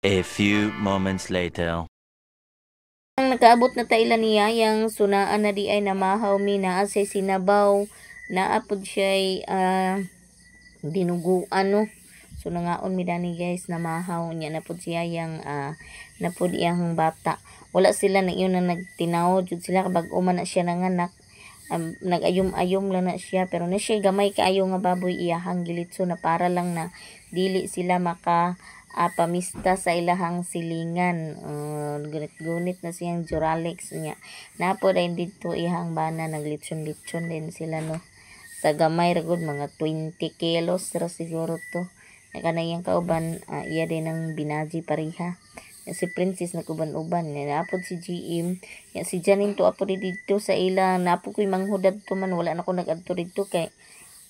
A few moments later. Ang nakaabot na taila niya, yang sunaan na di ay namahaw mi na asay sinabaw, naapod siya'y dinuguan no. So nangaon mi dani guys namahaw niya napod siya yang napod iyang bata. Wala sila na iyon na nagtinaw jud sila kabag uma na siya nanganak. Nagayom-ayom lang na siya pero na siya gamay kaayo nga baboy iyahang gilitso na para lang na dili sila maka pamista sa ilahang silingan. Gunit-gunit na siyang Duralex niya. Napod ay dito ihang bana naglitson-litson din sila no. Sa gamay ragod mga 20 kilos ra siguro to. Kanayang kauban iya din ang binaji pariha. Si Princess nagkuban-uban napod si GM ya si Janine to apo dito sa ila napo ko'y manghudad to man wala na ko nagadto dito kay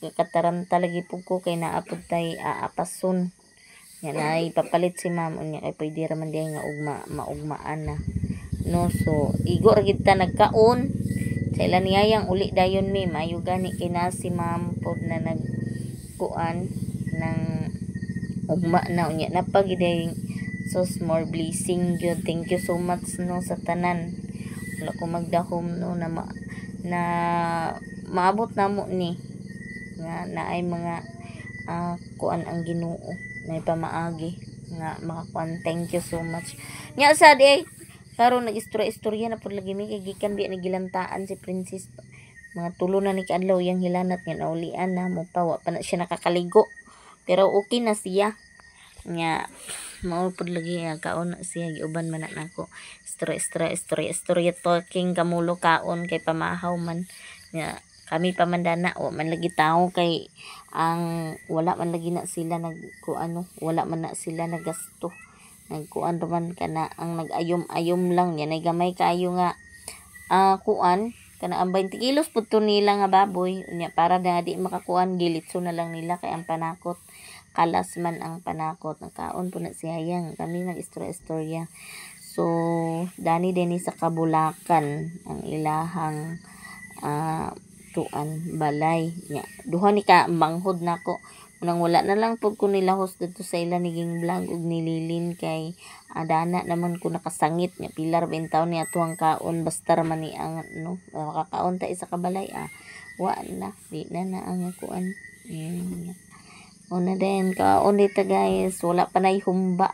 kataranta lagi pug ko kay naapod tay apason yan ay papalit si ma'am unya kay pwede ra man diay nga maugmaan na no. So igo ra gid ta nagkaon sa ila niyayang uli dayon mi mayo gani kay na si ma'am pod na nagkuan ng ugma na unya napagiday. So more blessing yun. Thank you so much no sa tanan. Wala ko magdahom no na maabot na mo ni nga naay mga kuan ang Ginoo na ipamaagi nga makakuan. Thank you so much. Nya sa di karon nag-istorya na pud lagi mi kay gikan biya ni gilantaan si Princess. Mga tulo na ni kaadlaw yang hilanat nga naulian na mo pa wa pa na siya nakakaligo. Pero okay na siya. Nya mao pud lagi kaon siya giuban man nako istorya talking kamulo kaon kay pamahaw man nya kami pamandana wa man lagi tao kay ang wala man lagi na sila nagkuano wala man na sila nagasto nagkuan man kana ang nagayom-ayom lang yan ay gamay kayo nga kuan kana ang 20 kilos pud to nila nga baboy nya para na di makakuan gilitso na lang nila kay ang panakot kalas man ang panakot nakaon po na siya yang kami nag-istorya. So dani din sa Kabulakan ang ilahang tuan balay nya duha ni ka manghod nako nang wala na lang pud ko nila host dito sa ila niging vlog ug nililin kay dana naman ko nakasangit nya pilar bentaw ni atuang kaon basta man ni ang no makakaon ta isa ka balay wa na di na ang kuan una din kaon dito guys wala pa nay humba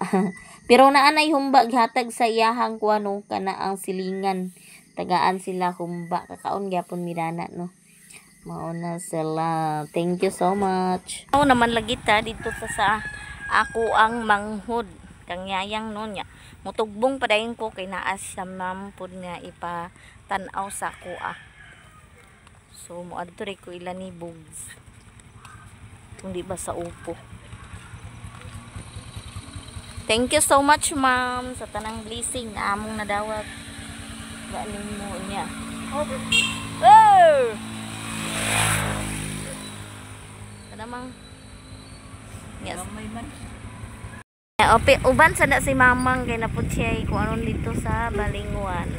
pero naanay humba gihatag sa iyahang kuano kana ang silingan tagaan sila humba kakaon gyapon mirana no mao na sila. Thank you so much. Ako naman lagi ta dito sa ako ang manghod kang yayang no nya mutugbong padayon ko kay naa sa ma'am pud nga ipatan-aw sa kuha. So moadto ri ko ila ni bugs kung di ba sa upo. Thank you so much ma'am sa tanang blessing na among nadawat galing mo niya. Oh! Kanamang yes. Uban sana si mamang kay napud siya kung anon dito sa Balingwan.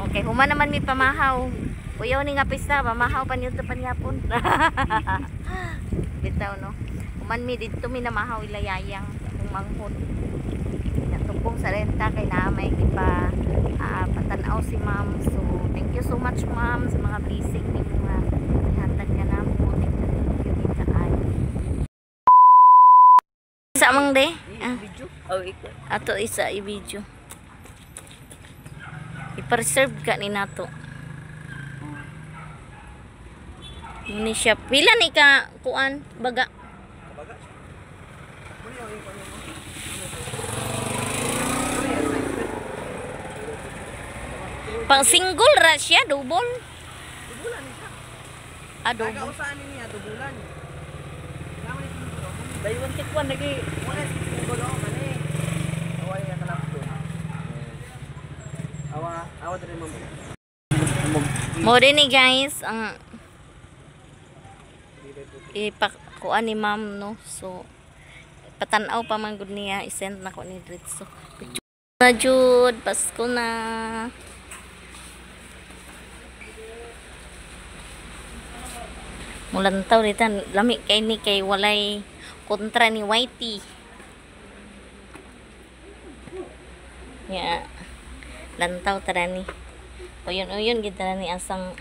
Okay, human naman mi pamahaw. Kuyaw ni nga pista, pamahaw pa niyo panyapon. Bitaw no. Human mi dito mi namahaw ilayayang kung manghod. Natupong sa renta kay na may ipa patanaw si ma'am. So thank you so much ma'am sa mga blessing ni mga ihatag ka na mo. Thank you kita ay. Isa mang de? Ato isa i-video. I-preserve ka ni nato. Ini siya. Pila ni ka kuan baga? Pang single ra siya, double. Dubulan siya. Double. Nagausahan niya, dubulan. Naman ni single. Dayon tikwan lagi. Wala single ako kani. Away na kalap to. Awa diri mo. Mo din ni guys ang ipakuan ni ma'am no. So patanaw pa man gud niya i-send nako ni Dritso. Na jud Pasko na. Mulantaw dito lami kay ni kay walay kontra ni Whitey. Ya. Lantaw tara ni. Uyon kita ni asang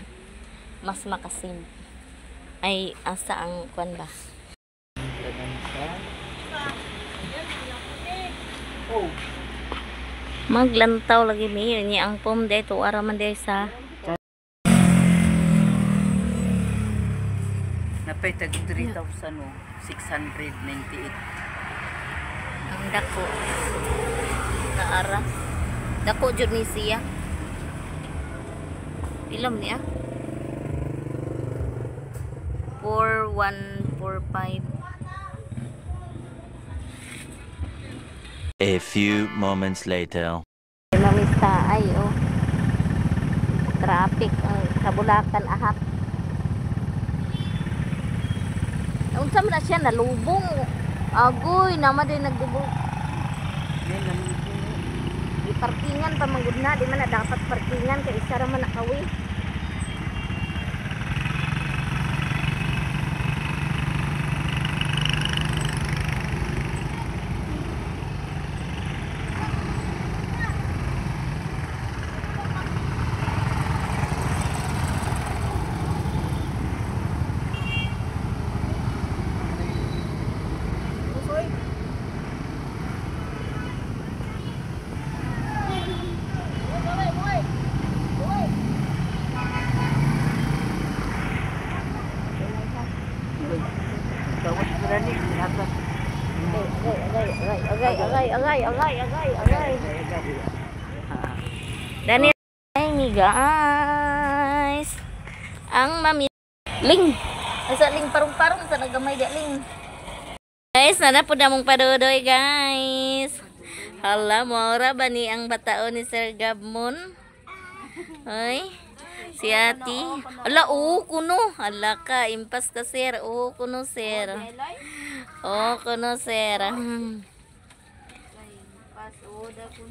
mas makasim. Ay asa ang kwan ba? Oh. Maglantaw lagi mi niya ang pom dito ara man day sa Napay tag 3,698. ang dako. Naara. Dako jud ni siya. Ilam niya? 4145. A few moments later. Mamista ay oh. Traffic ang kabulakan ahap. Unsa man na siya nalubong. Agoy naman din nagbubog. Di parkingan pa manggod na, di man na dapat parkingan kay isa ra man nakawi. Tawag ko na ni hata. Agay. Dani ni guys. Ang mami Ling. Asa Ling parong-parong sa nagamay di Ling. Guys, nana po damong padudoy guys. Hala, mora ba ni ang bataon ni Sir Gabmon? Ay, si Ati. Ala, kuno. Ala ka, impas ka sir. Kuno sir. Kuno sir.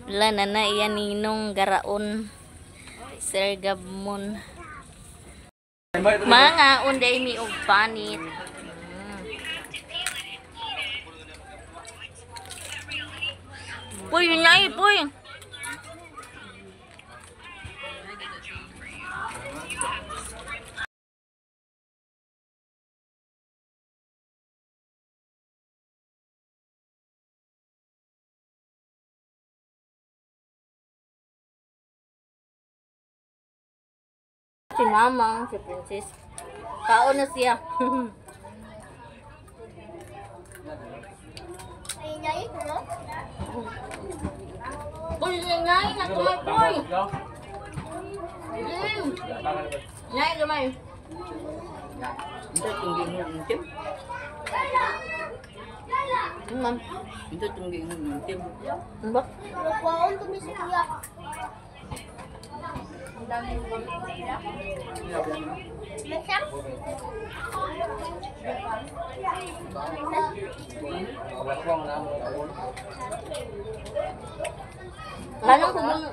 Wala na iyan ninong garaon. Sir Gabmon. Mga unday mi og panit. Puy, yun puy. Si Mama, si Princess. Kaon na siya. Puy, nyay na tumay, puy. Nyay tumay. Ito tungging ng tim. Ma'am, Ito tungging ng tim. ba? Kanang ko bang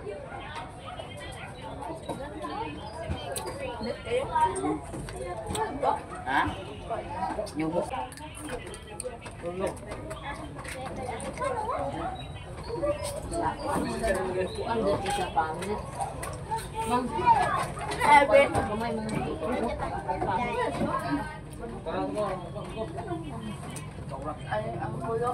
Ha? Yung kuan dito sa pamit. Ma'am, ay kamay mga dito. Ay, ang kulo.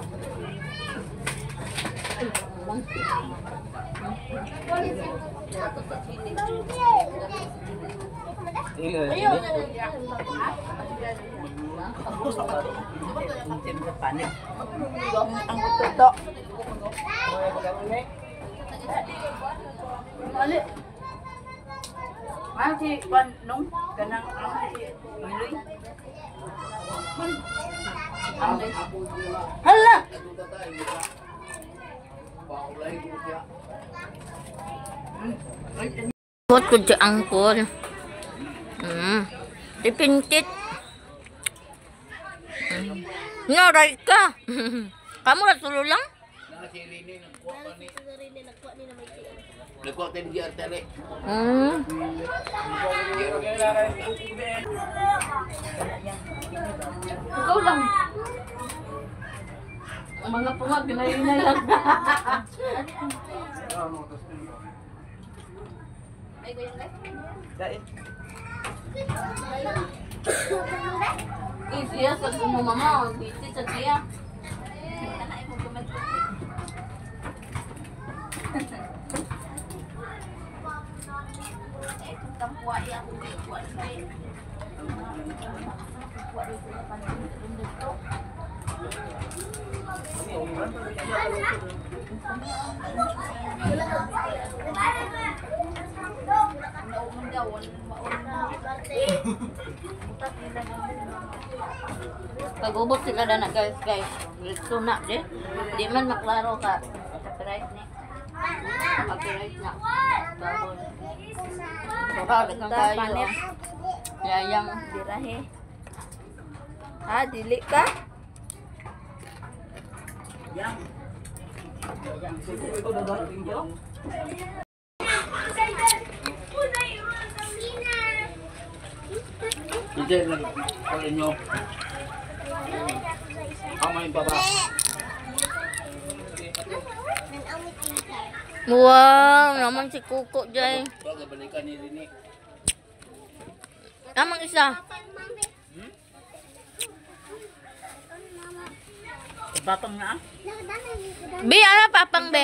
tim sa panik. Ang kuto. Mali. Ah, si Juan nung kanang si Miloy. Hala! Buat ko dyan angkol. Dipintit. Ngaray ka. Kamu na tulo lang? Nagkuha tayo di artele. Ikaw lang. Mga pungag, ginayin lang. Dahil. Siya sa mo mama, busy sa siya. Pag-ubot sila na guys. Ito na, di man maklaro ka. Copyright ni. Copyright na. Tapos. Sorry kang kayo. Yayang dirahe. Ha, dili ka? Hindi lang ang inyo. Kamay baba. Wow, naman si Kuko dyan. Balikan ni Rini. Namang isa. Batang nga. Be, ano papang be?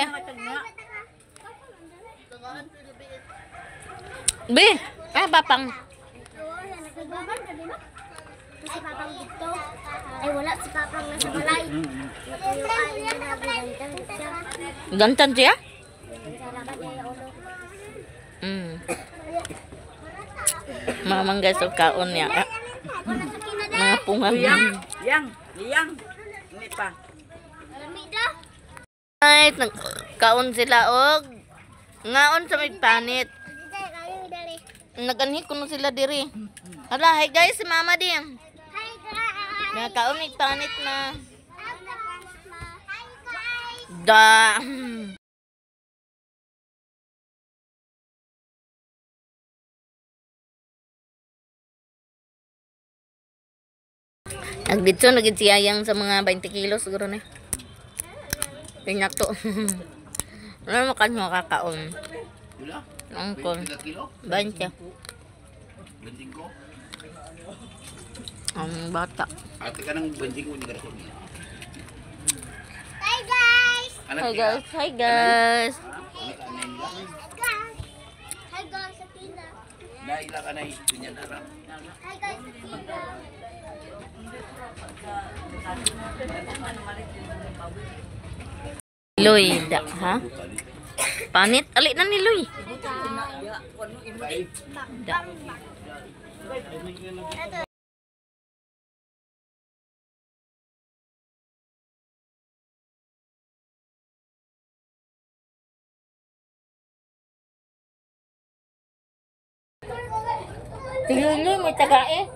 Be, ano papang? Si Papang dito. Ay wala si Papang nasa balay. Gantan siya? Mga mangga sa kaon niya. Mga pungang. Yang. Ini pa. Ay, kaon sila og ngaon sa may panit. Naganhi kuno sila diri. Hala, hi guys, si Mama din. Hi guys. Nakaon may panit na. Hi guys. Da. Nagdito nagid si Ayang sa mga 20 kilos siguro ni. Pinyak to. Ano mo kanyo kakaon? Wala? Angkon. 3 kilo? 20. Bending ko. Ang bata. Ate ka ng bending ko ni Garson. Hi guys. Hi guys, hi guys. Hi guys sa Tina. Naila ka na itunyan ara. Hi guys sa Tina. Loy, da, ha? Panit, alik na ni Loy. Da. Loy, may tagae.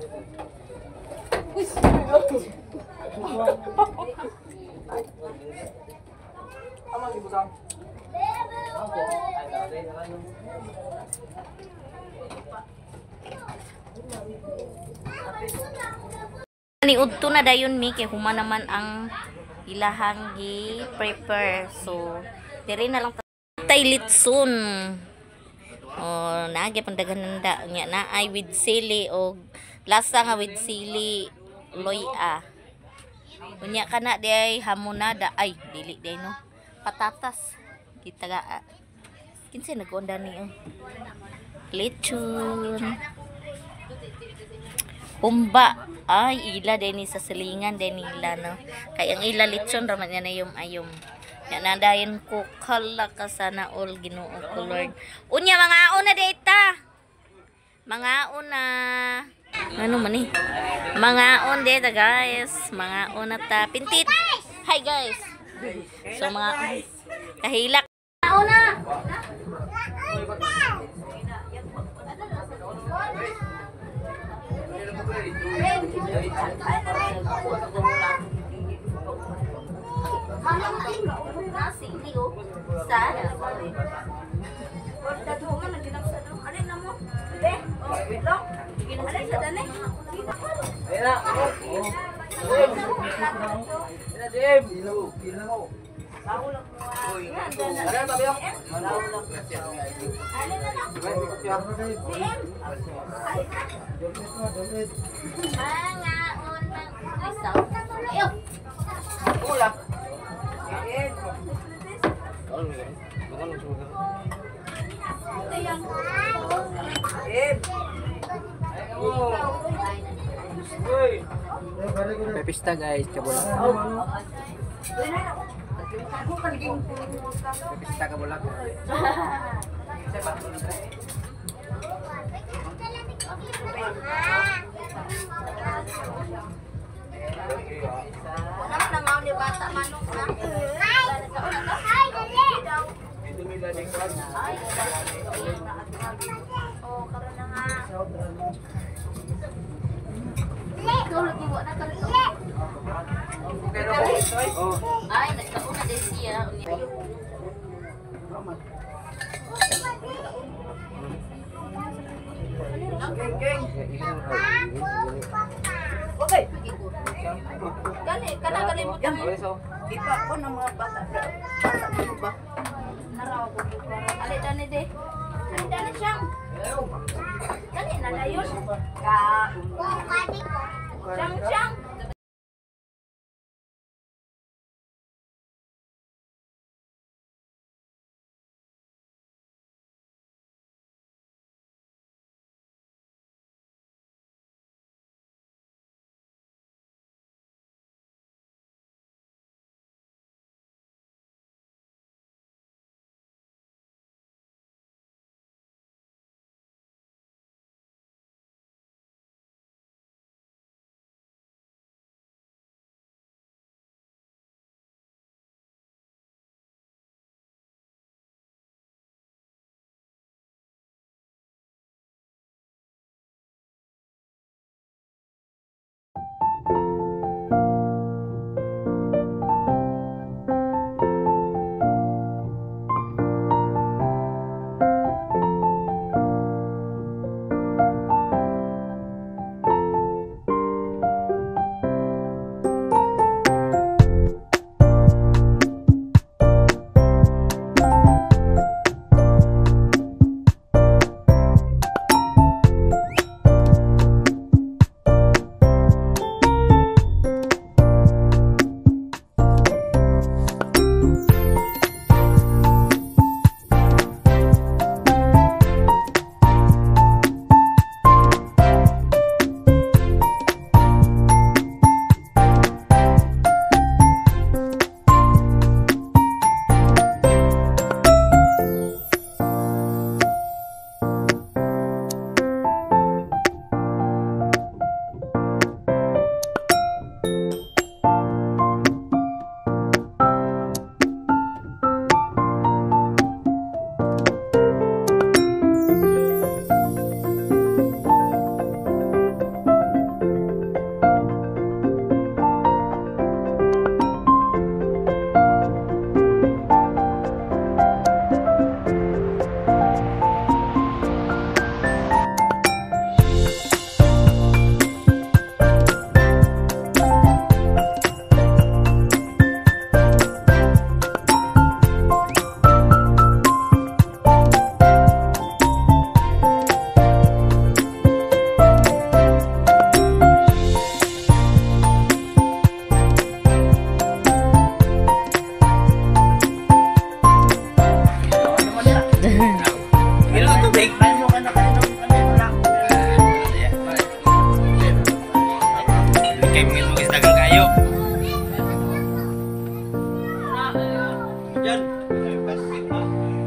Ni udto na dayon mi kay huma naman ang ilahang gi-prepare. So, diri na lang tay litson. Oh, naagi pandagananda nya na ay with sili o lasa nga with sili loya. Unya kana di ay hamonada ay dili di no. Patatas kita ga kinsa nag-onda ni lechon. Umba ay ila din sa silingan din nila no. Kay ang ila lechon raman niya na yung ayom. Yan nadayon ko kala ka sana all Ginoo ko Lord. Unya mga una data. Mga una. Ano man ni? Mga on data guys. Mga una ta pintit. Hi guys. So mga kahilak. Mga una. Dim. Ilo mo. Ada tabi yok. Pula. May pista guys, kabulak. May pista kabulak. Naman na mao ni bata manok na. Ay, dali. Oh, karon na nga. Ikaw lagi mo na karon. Ay, nagkauna din siya. Okay. Kani mo Yang ipa ko ng mga bata. Bata mo ba? naraw ko. Ali dani de. Ali dani siyang. Dani na dayon. Siyang.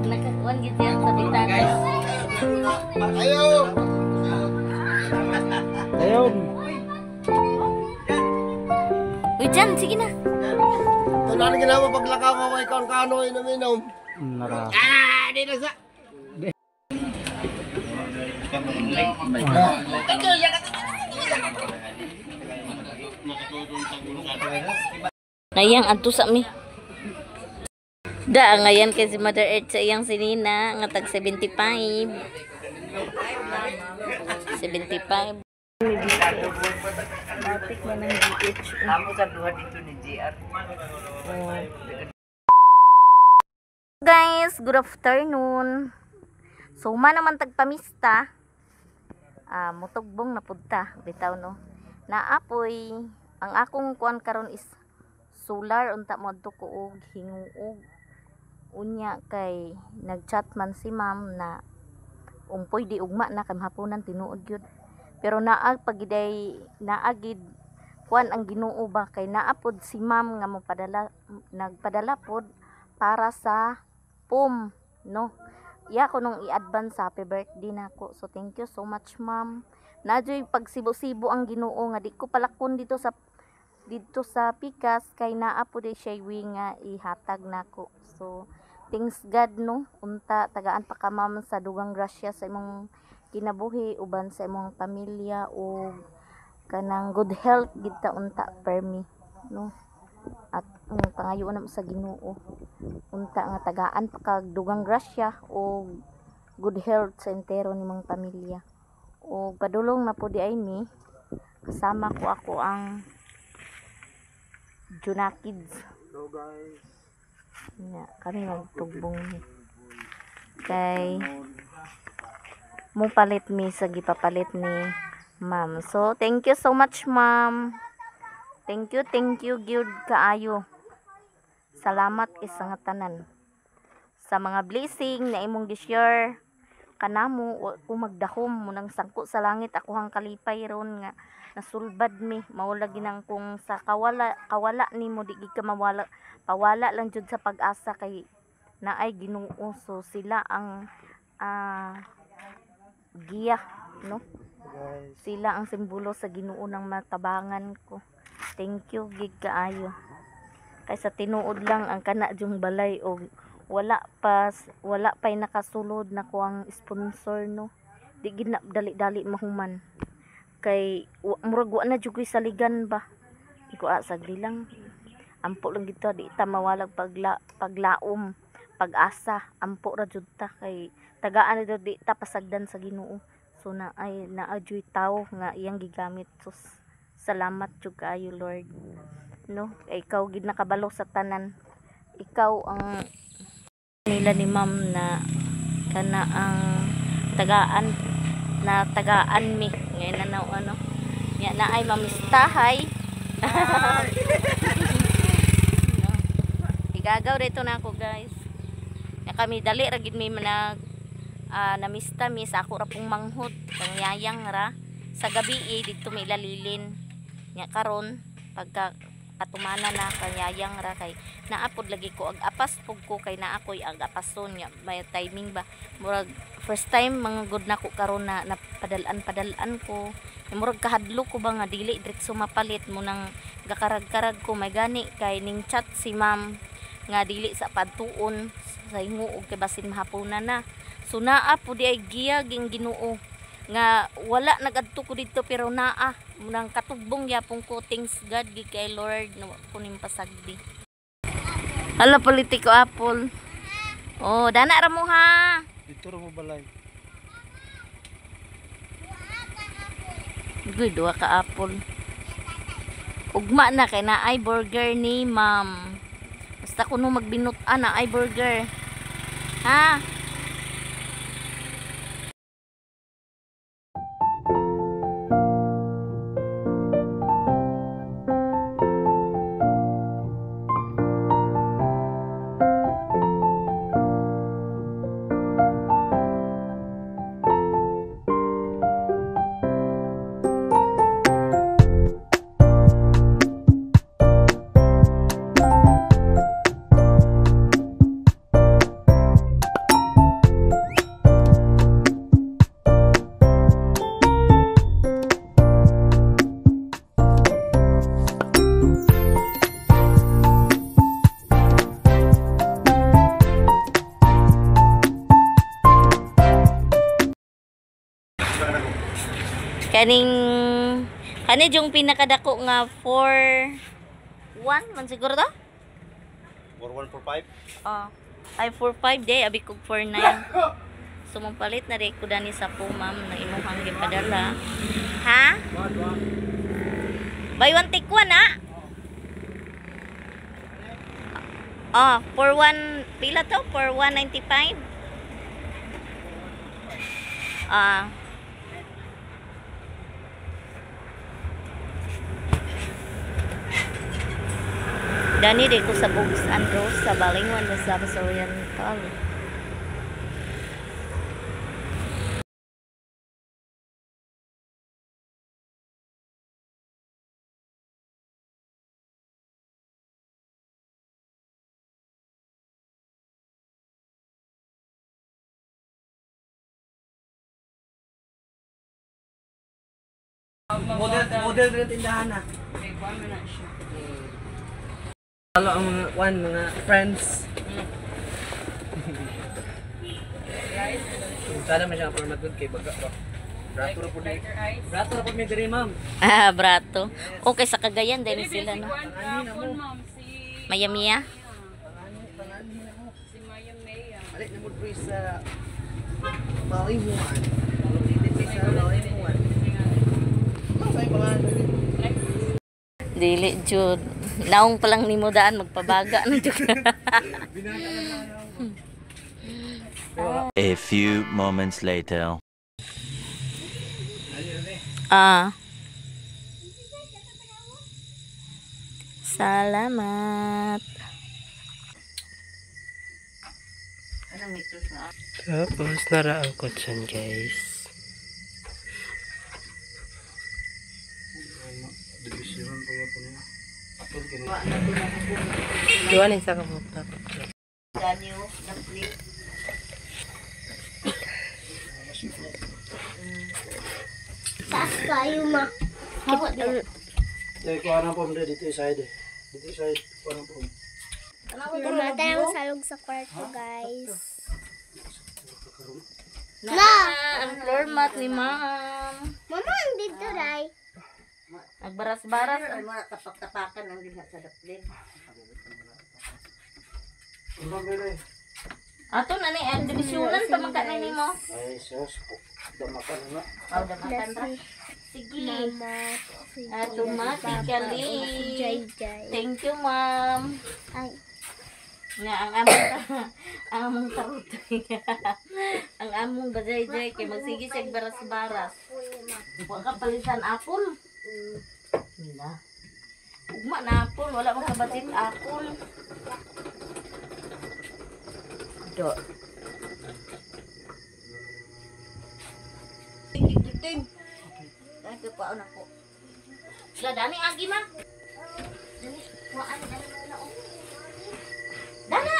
Nakakuan gid yan sa bitanas. Ayun. Uy, dyan, sige na. Ito na ginawa paglakaw ko kay kano inom-inom. Nara. Dito sa. Ngayang adto sa mi. Da ngayon kay si Mother Earth sa iyang sinina nga tag 75. 75. May BH. Matik na ng BH. Ako sa duha dito ni JR. Guys, good afternoon. So, naman tagpamista. Mutugbong na punta. Bitaw no. Naapoy. Ang akong kuan karon is solar. Unta mo adto ko og hinguog. Unya kay nagchat man si ma'am na umpoy di ugma na kay hapunan tinuod gyud. Pero naag pagiday naagid kuan ang Ginoo ba kay naapod si ma'am nga nagpadala pod para sa POM no. Iya ko nung i-advance happy birthday nako. So thank you so much ma'am. Nadyoy pagsibo-sibo ang Ginoo nga di ko palakon dito sa Pikas kay naa po di siya nga ihatag nako. So thanks God no. Unta tagaan pa ka ma'am sa dugang grasya sa imong kinabuhi uban sa imong pamilya o kanang good health gid ta unta permi no. At pangayoon na sa Ginoo unta nga tagaan pa kag dugang grasya o good health sa entero nimong pamilya o padulong na po di ay mi kasama ko ako ang Juna Kids. Hello guys. Kami magtugbong kay mo palit mi sa gipapalit ni ma'am. So thank you so much ma'am. Thank you gyud kaayo. Salamat isa nga tanan sa mga blessing na imong gi-share kanamo o magdahom mo nang sangko sa langit ako hang kalipay ron nga nasulbad mi mawala ginang kung sa kawala nimo di gid ka mawala pawala lang jud sa pag-asa kay naay Ginoo. So sila ang giya no. Sila ang simbolo sa Ginoo ng matabangan ko. Thank you gid kaayo. Kaysa tinuod lang ang kana jung balay o wala pay nakasulod na ko ang sponsor no. Di gid na dali-dali mahuman. Kay murag wa na jugoy saligan ba. Iko sagdi lang. Ampo lang gito di ta mawalag paglaom, pag-asa. Ampo ra jud ta kay tagaan na di ta pasagdan sa Ginoo. So naajoy tao nga iyang gigamit. So salamat jud kaayo Lord. No, ikaw gid nakabalo sa tanan. Ikaw ang nila ni ma'am na kana ang tagaan mi ngayon na ano nya na ay mamistahay. No. Igagaw dito na ako guys. Na kami dali ra gid mi namista mi sa ako ra pong manghod kang yayang ra sa gabi dito may lalilin nya karon pagka katumana na kanyayang ra kay naapod lagi ko ag-apas pug ko kay naa koy ag-apason nya may timing ba murag first time mga good na ko karon na padalan ko murag kahadlo ko ba nga dili diretso mapalit mo nang gakarag-karag ko may gani kay ning chat si ma'am nga dili sa padtuon sa hinguog kay basin mahapunan na. So naa po di ay giya ging Ginoo nga wala nagadto ko dito pero naa nang katugbong yapon ko thanks God gi kay Lord no kuning pasagdi. Hala politiko apple. Oh, dana ra mo ha. Dito ra mo balay. Good duha ka apple. Ugma na kay naay burger ni ma'am. Basta kuno magbinut-an na ay burger. Ha? Kani yung pinakadako nga 4-1 man siguro to? 4145. Ay 4-5 day abi kog 4-9. So mapalit na rin ko dani sa po ma'am na imuhang gipadala. Ha? Buy one take one, ha? Oh, for one, pila to? For 195? Dani di ko sa Bugs and Rose sa Balingwan sa Oriental. Model rin tindahan na. Halo ang mga friends. Sana may siyang format good kay baga ba. Brato ra pud. Brato ra pud mi diri ma'am. Ah, Brato. Okay, sa Cagayan din sila, no? Mayamiya? Alik na mo diri sa Balingwan. Dito sa Balingwan. Say pangalan. Dili jud. Naong pa lang nimo daan magpabaga na jud. A few moments later. Salamat. Tapos naraan ko dyan guys. Diwan isa ka po. Taas kayo ma. Dahil kuha na po dito side. Dito side kuha na po. Namatay ang salog sa kwarto guys. Na, ang floor mat ni ma'am. Mama, ang dito ray. Nagbaras-baras ay mga tapak-tapakan ang din sa daplin. Ato na ni ang divisionan pa man kanay nimo. Ay, sus. Damakan na. Aw damakan ra. Sige. Automatically. Thank you, ma'am. Ay, Nga ang among tarot. Ang among bajay-jay kay magsige siya baras-baras. Wa ka palitan apple. Wala. Ugma na apple, wala man kabatit apple. Do. Ting. Dai ko pa na ko. Sila dani agi ma. Dani, waan dani na o. Dana.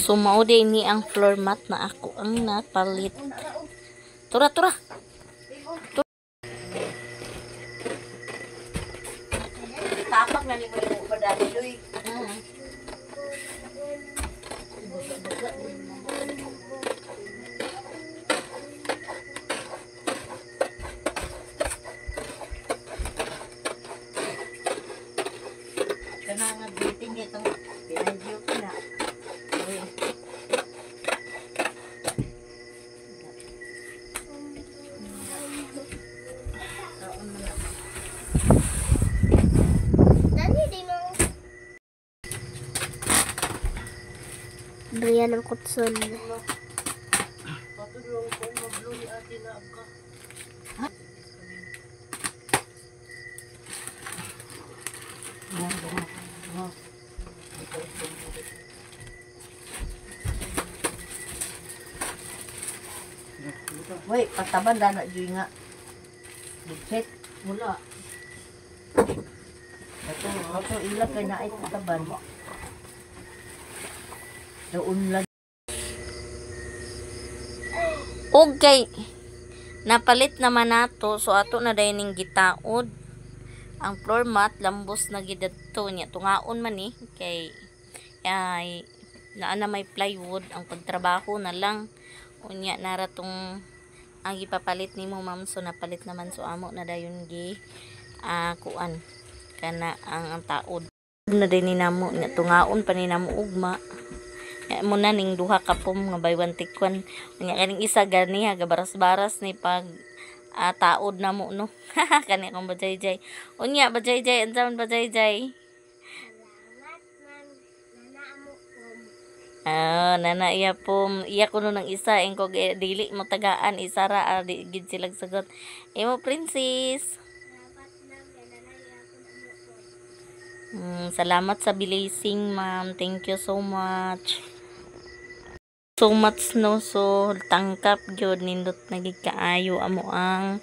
So mao din ni ang floor mat na ako ang napalit. Tura. Tapak na ni mo yung padali doy. Kana nga bitin itong pinandiyo ko na. dali din mo. Brian ang kutson. Wait, pataban na dyan nga. Check. Wala. Ito ilag kay na ay pataban. Doon lang. Okay. Napalit naman nato. So, ato na dining gitaod. Ang floor mat, lambos na gidato niya. Tungaon man eh. Kay, ay, naa na may plywood. Ang pagtrabaho na lang. Unya, naratong ang ipapalit ni mo, ma'am. So, napalit naman. So, amo na dayon gi kuan. kana ang taod na din ni namo nga tungaon pa ni namo ugma. Ya mo na ning duha ka pom nga buy one take one. Nya kaning isa gani ha gabaras-baras ni pag taod namo no. Kani akong bajayjay. Unya bajayjay ansaon bajayjay? Nana iya pom iya kuno ng isa engko dili mo tagaan isa ra di gid silang sagot. Imo princess. Salamat sa blessing, ma'am. Thank you so much. So much no so tangkap gyud nindot nagig kaayo amo ang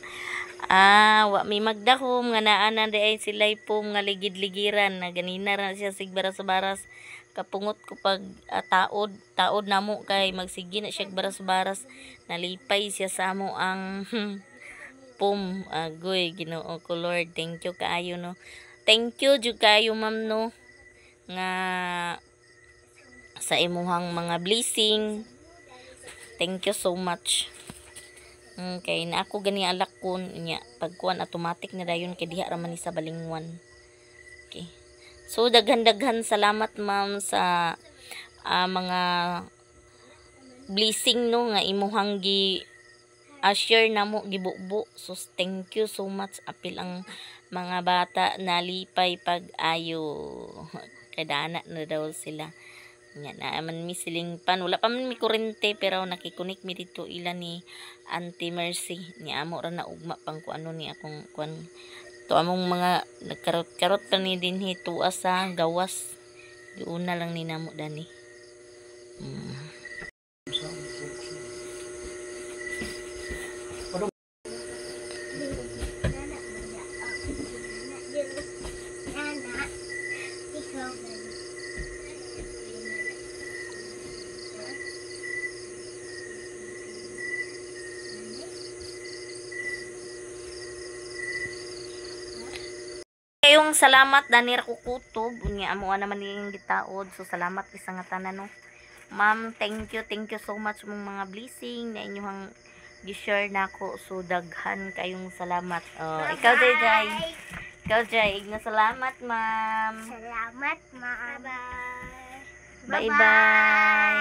wa may magdahom nga naa na di ay silay pom nga ligid-ligiran na ganina ra siya sigbaras-baras kapungot ko pag taod namo kay magsige na siya baras-baras nalipay siya sa amo ang pom agoy Ginoo ko Lord. Thank you kaayo no. Thank you jud kayo ma'am no nga sa imuhang mga blessing. Thank you so much. Okay, na ako gani alak kun nya pagkuan automatic na dayon kay diha ra man ni sa balingwan. Okay. So daghan-daghan salamat ma'am sa mga blessing no nga imuhang share namo gibubo. So thank you so much apil ang mga bata nalipay pag-ayo. Kadana na daw sila. Nga naman mi siling pan. Wala pa man mi kurente pero nakikunik mi dito ila ni Auntie Mercy. Ni amo ra na ugma pang kuano ni akong kuan. To among mga nagkarot-karot pa ni dinhi tuwa sa gawas. Diuna lang ni namo dani. Kayong salamat danir ko kutob unya amo naman ning gitaod so salamat isa nga tanan no. Ma'am, thank you so much mong mga blessing na inyong gi-share nako so daghan kayong salamat. Ikaw Jay. Ikaw Jay, igna salamat ma'am. Salamat, ma'am. Bye-bye. Bye-bye.